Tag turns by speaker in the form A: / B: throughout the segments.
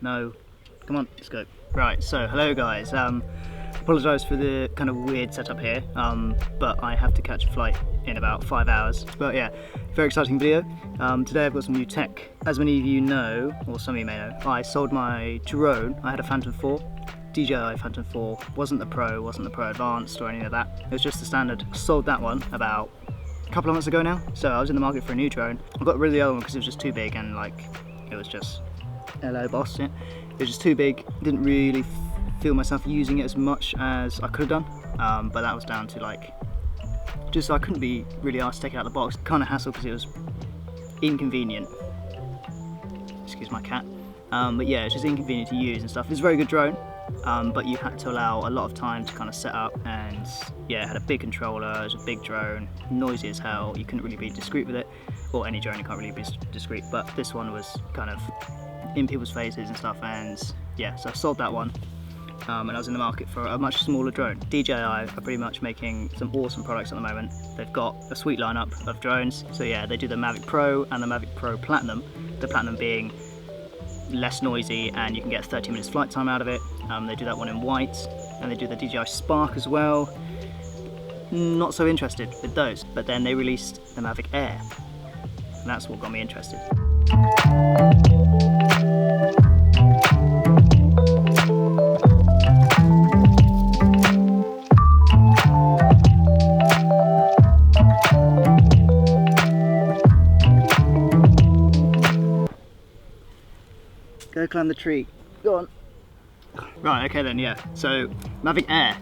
A: No, come on, let's go. Right, so hello guys. Apologise for the kind of weird setup here, but I have to catch a flight in about 5 hours. But yeah, very exciting video. Today I've got some new tech. As many of you know, or some of you may know, I sold my drone. I had a Phantom 4, DJI Phantom 4. Wasn't the Pro, wasn't the Pro Advanced or anything like that. It was just the standard. Sold that one about a couple of months ago now. So I was in the market for a new drone. I got rid of the other one because it was just too big and like, it was just, hello boss, yeah. It was just too big. Didn't really feel myself using it as much as I could have done, but that was down to like, just I couldn't be really asked to take it out of the box. Kind of hassle because it was inconvenient. Excuse my cat. But yeah, it's just inconvenient to use and stuff. It's a very good drone, but you had to allow a lot of time to kind of set up, and yeah, it had a big controller, it was a big drone, noisy as hell. You couldn't really be discreet with it. Well, any drone you can't really be discreet, but this one was kind of in people's faces and stuff, and yeah, so I sold that one. And I was in the market for a much smaller drone. DJI are pretty much making some awesome products at the moment. They've got a sweet lineup of drones. So yeah, they do the Mavic Pro and the Mavic Pro Platinum. The Platinum being less noisy and you can get 30 minutes flight time out of it. They do that one in white, and they do the DJI Spark as well. Not so interested with those, but then they released the Mavic Air, and that's what got me interested. Go climb the tree. Go on. Right, okay then, yeah. So, Mavic Air.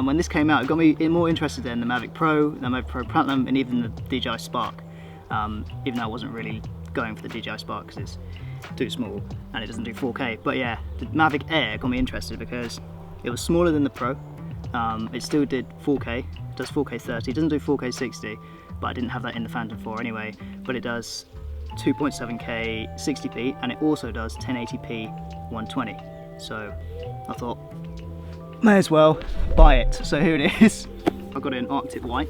A: When this came out, it got me more interested in the Mavic Pro, the Mavic Pro Platinum, and even the DJI Spark. Even though I wasn't really going for the DJI Spark because it's too small and it doesn't do 4K. But yeah, the Mavic Air got me interested because it was smaller than the Pro. It still did 4K, it does 4K 30, it doesn't do 4K 60, but I didn't have that in the Phantom 4 anyway. But it does 2.7K 60p, and it also does 1080p 120. So I thought, may as well buy it. So here it is. I've got it in Arctic white.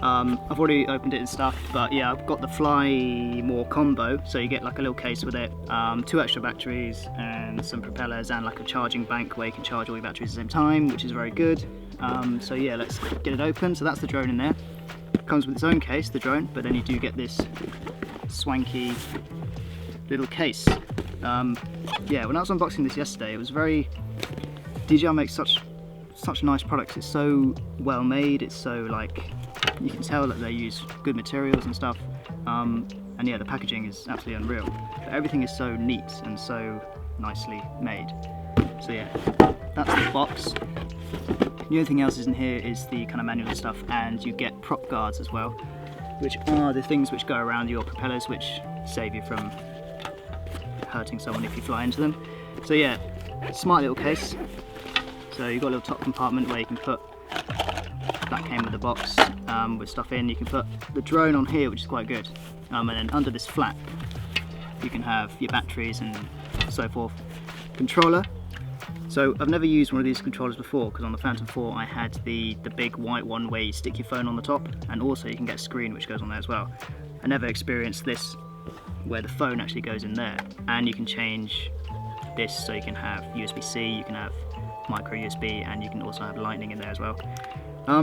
A: I've already opened it and stuff, but yeah, I've got the Fly More combo, so you get like a little case with it, 2 extra batteries and some propellers and like a charging bank where you can charge all your batteries at the same time, which is very good. So yeah, let's get it open. So that's the drone in there. It comes with its own case, the drone, but then you do get this swanky little case. Yeah, when I was unboxing this yesterday, it was very, DJI makes such nice products. It's so well made, it's so like, you can tell that they use good materials and stuff, and yeah, the packaging is absolutely unreal. But everything is so neat and so nicely made. So yeah, that's the box. The only thing else is in here is the kind of manual and stuff, and you get prop guards as well, which are the things which go around your propellers, which save you from hurting someone if you fly into them. So yeah, smart little case. So you've got a little top compartment where you can put, that came with the box with stuff in. You can put the drone on here, which is quite good. And then under this flap, you can have your batteries and so forth. Controller. So I've never used one of these controllers before, because on the Phantom 4 I had the big white one where you stick your phone on the top, and also you can get a screen which goes on there as well. I never experienced this where the phone actually goes in there, and you can change this so you can have USB-C, you can have micro USB, and you can also have lightning in there as well.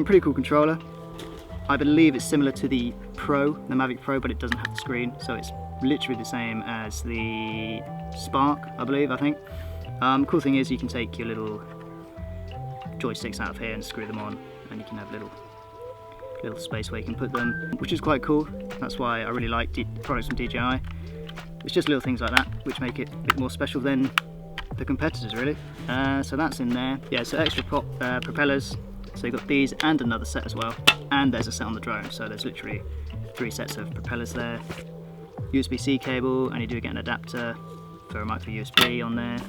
A: Pretty cool controller. I believe it's similar to the Pro, the Mavic Pro, but it doesn't have the screen, so it's literally the same as the Spark, I think. Cool thing is you can take your little joysticks out of here and screw them on, and you can have little space where you can put them, which is quite cool. That's why I really like products from DJI. It's just little things like that which make it a bit more special than the competitors, really. So that's in there. Yeah, so extra propellers. So you've got these and another set as well, and there's a set on the drone, so there's literally 3 sets of propellers there. USB-C cable, and you do get an adapter for a micro USB on there.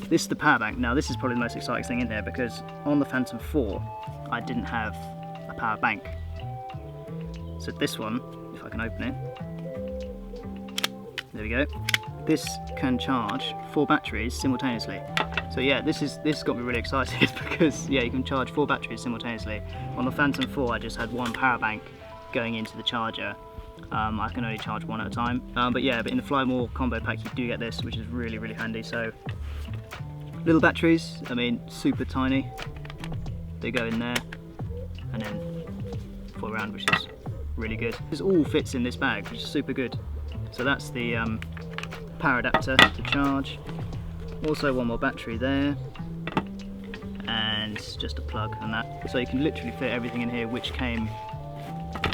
A: This is the power bank. Now this is probably the most exciting thing in there, because on the Phantom 4 I didn't have a power bank. So this one, if I can open it, there we go. This can charge 4 batteries simultaneously. So yeah, this got me really excited because yeah, you can charge 4 batteries simultaneously. On the Phantom 4 I just had one power bank going into the charger, I can only charge one at a time. But in the Fly More combo pack you do get this, which is really, really handy. So little batteries, I mean super tiny, they go in there, and then 4 round, which is really good. This all fits in this bag, which is super good. So that's the power adapter to charge. Also one more battery there, and just a plug and that. So you can literally fit everything in here which came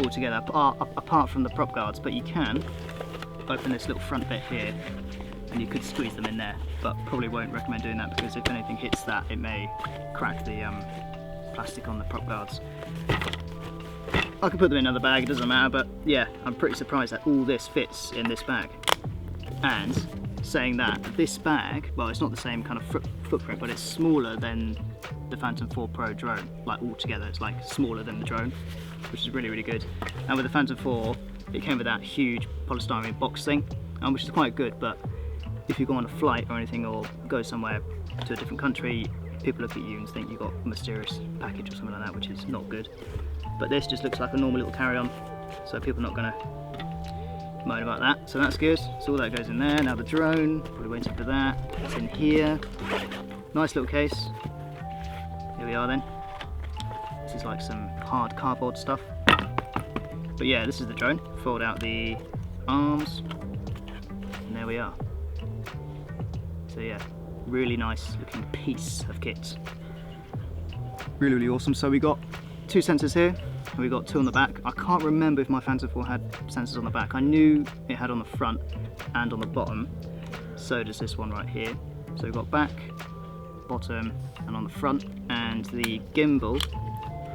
A: all together, apart from the prop guards, but you can open this little front bit here and you could squeeze them in there, but probably won't recommend doing that because if anything hits that it may crack the plastic on the prop guards. I could put them in another bag, it doesn't matter, but yeah, I'm pretty surprised that all this fits in this bag. And saying that, this bag, well, it's not the same kind of footprint, but it's smaller than the Phantom 4 Pro drone, like altogether, it's like smaller than the drone, which is really, really good. And with the Phantom 4, it came with that huge polystyrene box thing, which is quite good, but if you go on a flight or anything, or go somewhere to a different country, people look at you and think you've got a mysterious package or something like that, which is not good. But this just looks like a normal little carry-on, so people are not going to moan about that, so that's good. So all that goes in there. Now the drone, probably waiting for that, it's in here. Nice little case. Here we are then. This is like some hard cardboard stuff. But yeah, this is the drone. Fold out the arms, and there we are. So yeah, really nice looking piece of kit. Really, really awesome. So we got 2 sensors here, and we got 2 on the back. I can't remember if my Phantom 4 had sensors on the back. I knew it had on the front and on the bottom. So does this one right here. So we've got back, bottom, and on the front. And the gimbal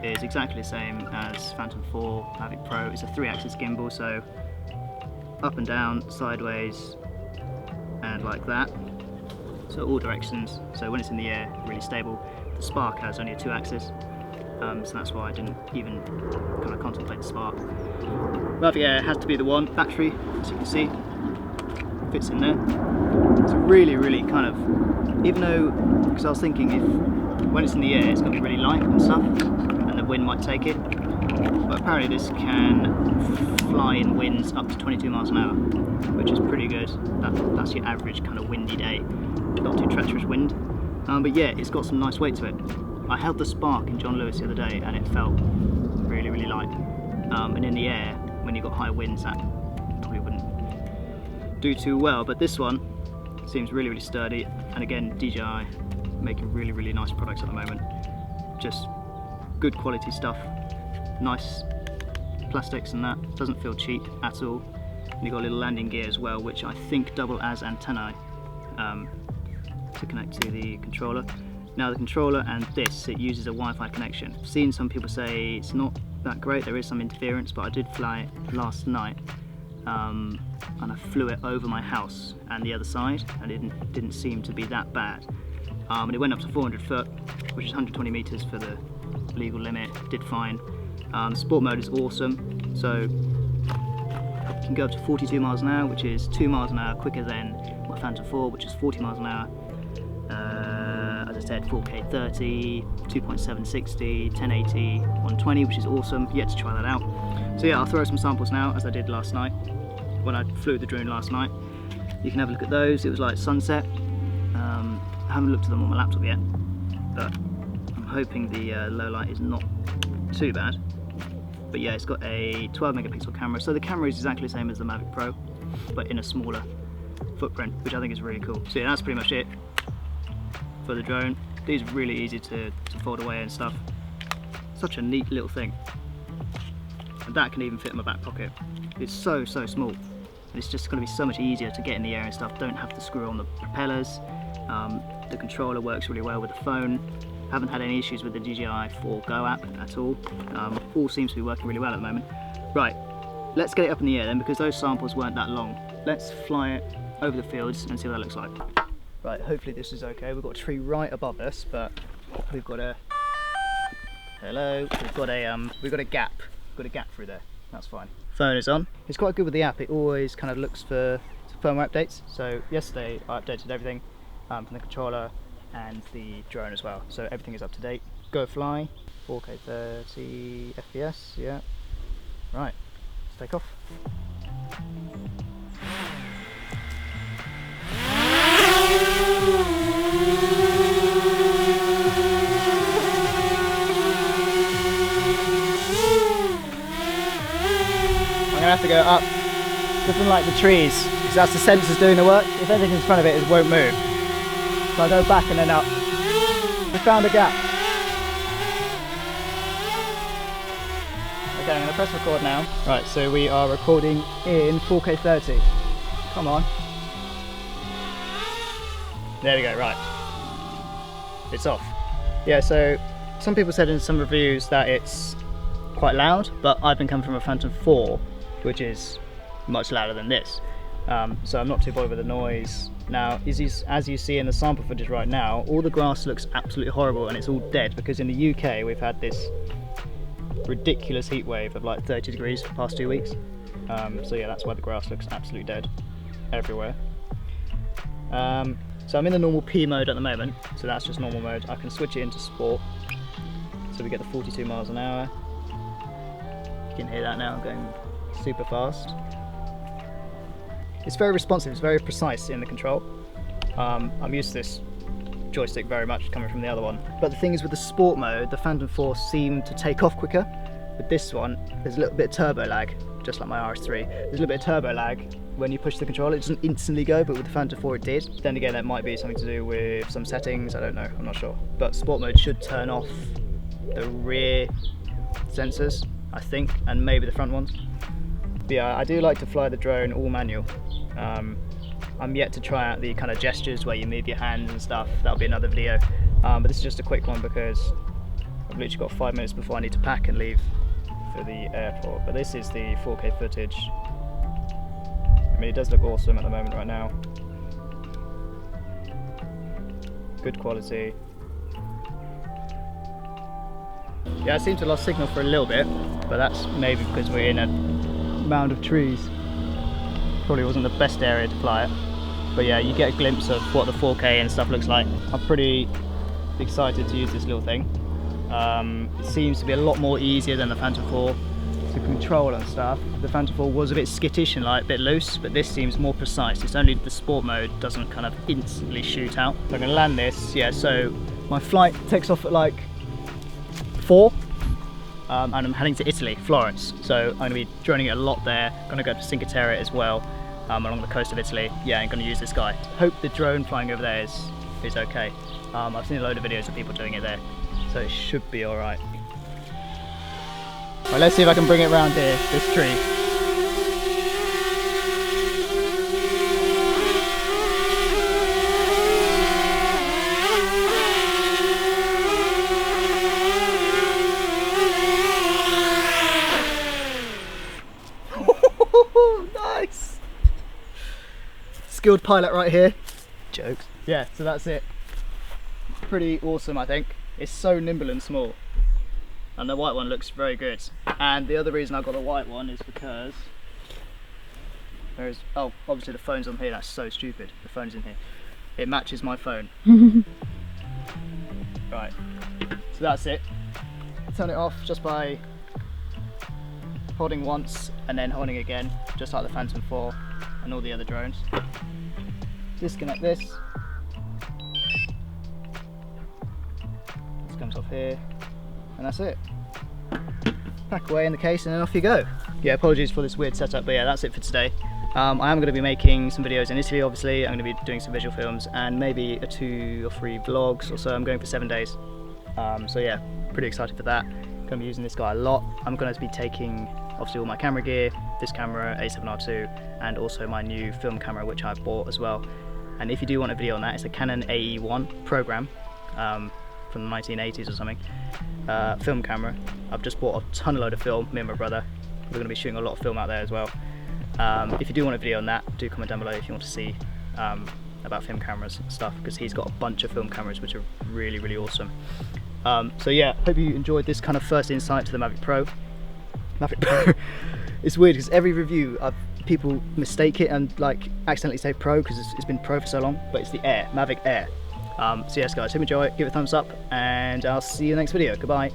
A: is exactly the same as Phantom 4 Mavic Pro. It's a 3-axis gimbal, so up and down, sideways, and like that. So all directions. So when it's in the air, really stable. The Spark has only a 2-axis. So that's why I didn't even kind of contemplate the Spark. Mavic Air has to be the one. Battery, as you can see, fits in there. It's really, really kind of, even though, because I was thinking if when it's in the air it's going to be really light and stuff, and the wind might take it. But apparently this can fly in winds up to 22 miles an hour, which is pretty good. That's your average kind of windy day, not too treacherous wind. But yeah, it's got some nice weight to it. I held the Spark in John Lewis the other day and it felt really, really light. And in the air, when you've got high winds, that probably wouldn't do too well. But this one seems really, really sturdy. And again, DJI making really, really nice products at the moment. Just good quality stuff. Nice plastics and that. Doesn't feel cheap at all. And you've got a little landing gear as well, which I think double as antennae to connect to the controller. Now the controller and this, it uses a Wi-Fi connection. I've seen some people say it's not that great, there is some interference, but I did fly it last night and I flew it over my house and the other side, and it didn't seem to be that bad. And it went up to 400 foot, which is 120 meters for the legal limit, did fine. Sport mode is awesome, so you can go up to 42 miles an hour, which is 2 miles an hour quicker than my Phantom 4, which is 40 miles an hour. As I said, 4K 30, 2.7 60, 1080, 120, which is awesome. Yet to try that out. So yeah, I'll throw some samples now, as I did last night when I flew the drone last night. You can have a look at those. It was like sunset. I haven't looked at them on my laptop yet, but I'm hoping the low light is not too bad. But yeah, it's got a 12 megapixel camera, so the camera is exactly the same as the Mavic Pro, but in a smaller footprint, which I think is really cool. So yeah, that's pretty much it for the drone. These are really easy to fold away and stuff. Such a neat little thing. And that can even fit in my back pocket. It's so small. And it's just going to be so much easier to get in the air and stuff. Don't have to screw on the propellers. The controller works really well with the phone. Haven't had any issues with the DJI 4 Go app at all. All seems to be working really well at the moment. Right, let's get it up in the air then, because those samples weren't that long. Let's fly it over the fields and see what that looks like. Right, hopefully this is okay. We've got a tree right above us, but we've got a we've got a gap. We've got a gap through there. That's fine. Phone is on. It's quite good with the app. It always kind of looks for firmware updates. So yesterday I updated everything from the controller and the drone as well. So everything is up to date. Go fly, 4K 30 FPS. Yeah. Right. Let's take off. I'm gonna have to go up just unlike the trees, because that's the sensors doing the work. If anything in front of it, it won't move. So I'll go back and then up. We found a gap. Okay, I'm going to press record now. Right, so we are recording in 4K 30. Come on. There we go, right. It's off. Yeah, so some people said in some reviews that it's quite loud, but I've been coming from a Phantom 4, which is much louder than this. So I'm not too bothered with the noise. Now, as you see in the sample footage right now, all the grass looks absolutely horrible and it's all dead, because in the UK we've had this ridiculous heat wave of like 30 degrees for the past 2 weeks. So yeah, that's why the grass looks absolutely dead everywhere. So I'm in the normal P mode at the moment, so that's just normal mode. I can switch it into sport, so we get the 42 miles an hour. You can hear that now, going super fast. It's very responsive, it's very precise in the control. I'm used to this joystick very much coming from the other one. But the thing is, with the sport mode, the Phantom 4 seemed to take off quicker. With this one, there's a little bit of turbo lag, just like my RS3. There's a little bit of turbo lag when you push the controller. It doesn't instantly go, but with the Phantom 4 it did. Then again, that might be something to do with some settings, I don't know, I'm not sure. But sport mode should turn off the rear sensors, I think, and maybe the front ones. But yeah, I do like to fly the drone all manual. I'm yet to try out the kind of gestures where you move your hands and stuff. That'll be another video. But this is just a quick one because I've literally got 5 minutes before I need to pack and leave for the airport. But this is the 4K footage. I mean, it does look awesome at the moment right now. Good quality. Yeah, I seem to have lost signal for a little bit, but that's maybe because we're in a mound of trees. Probably wasn't the best area to fly it, but yeah, you get a glimpse of what the 4K and stuff looks like. I'm pretty excited to use this little thing. It seems to be a lot more easier than the Phantom 4 to control and stuff. The Phantom 4 was a bit skittish and like a bit loose, but this seems more precise. It's only the sport mode doesn't kind of instantly shoot out. So I'm going to land this. Yeah, so my flight takes off at like 4. And I'm heading to Italy, Florence, so I'm going to be droning it a lot there. I'm going to go to Cinque Terre as well, along the coast of Italy. Yeah, I'm going to use this guy. Hope the drone flying over there is okay. I've seen a load of videos of people doing it there, so it should be alright. Right, let's see if I can bring it around here, this tree. Nice! Skilled pilot right here. Jokes. Yeah, so that's it. Pretty awesome, I think. It's so nimble and small. And the white one looks very good. And the other reason I got the white one is because there's, oh, obviously the phone's on here. That's so stupid. The phone's in here. It matches my phone. Right, so that's it. Turn it off just by holding once and then holding again, just like the Phantom 4 and all the other drones. Disconnect this. This comes off here, and that's it. Pack away in the case and then off you go. Yeah, apologies for this weird setup, but yeah, that's it for today. I am going to be making some videos in Italy, obviously. I'm going to be doing some visual films and maybe 2 or 3 vlogs or so. I'm going for 7 days. So yeah, pretty excited for that. I'm going to be using this guy a lot. I'm going to be taking obviously all my camera gear, this camera, A7R2, and also my new film camera, which I've bought as well. And if you do want a video on that, it's a Canon AE1 program from the 1980s or something, film camera. I've just bought a load of film, me and my brother. We're going to be shooting a lot of film out there as well. If you do want a video on that, do comment down below if you want to see about film cameras and stuff, because he's got a bunch of film cameras which are really, really awesome. So yeah, hope you enjoyed this kind of first insight to the Mavic Pro. It's weird because every review people mistake it and like accidentally say Pro because it's been Pro for so long, but it's the Air, Mavic Air. So yes guys, hope you enjoy it, give it a thumbs up, and I'll see you in the next video. Goodbye.